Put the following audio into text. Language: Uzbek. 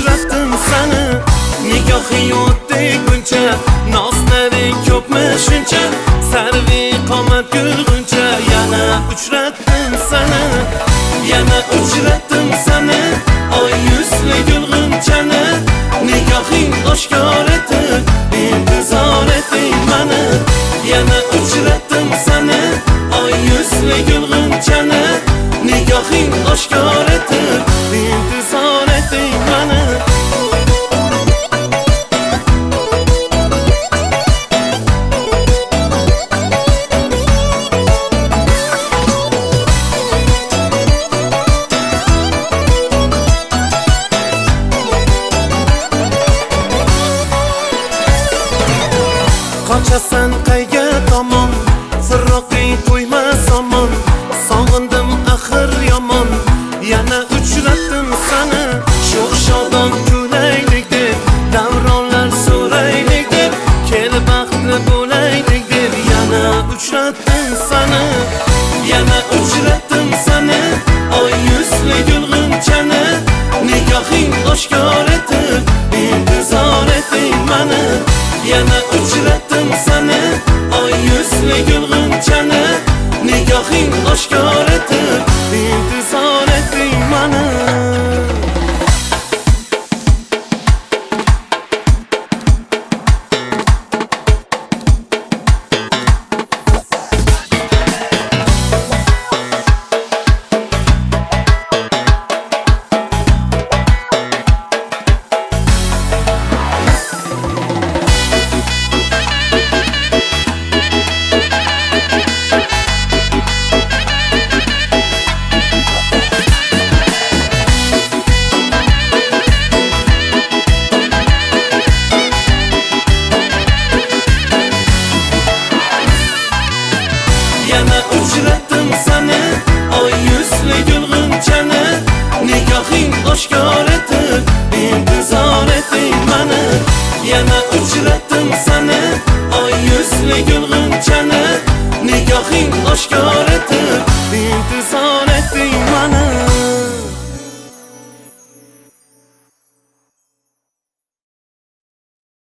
uchratdim seni. Nigohing o'tdi buncha, noshlaring ko'pmi shuncha, sarvi qomat gulg'uncha. Yana uchratdim seni, yana uchratdim seni, oy yuzli gulg'unchani. Nigohing oshkor etib intizor eting mani. Yana uchratdim seni, oy yuzli gulg'unchani. Nigohing oshkor etib intizor eting mani. Qochasan qayga tomon, firroqing qo'ymas omon. Sog'indim axir yomon, yana uchratdim seni. Sho'x shodon kulaylik deb, davronlar so'raylik deb, kel baxtli bo'laylik deb, yana uchratdim seni. Yana uchratdim seni, oy yuzli gulg'unchani. Nigohing oshkor etib intizor eting mani. Yana uchratdim seni, oy yuzli gulg'unchani. Nigohing oshkor etib intizor eting mani. Yana uchratdim seni, oy yuzli gulg'unchani. Nigohing oshkor etib intizor eting mani. Yana uchratdim seni, oy yuzli gulg'unchani. Nigohing oshkor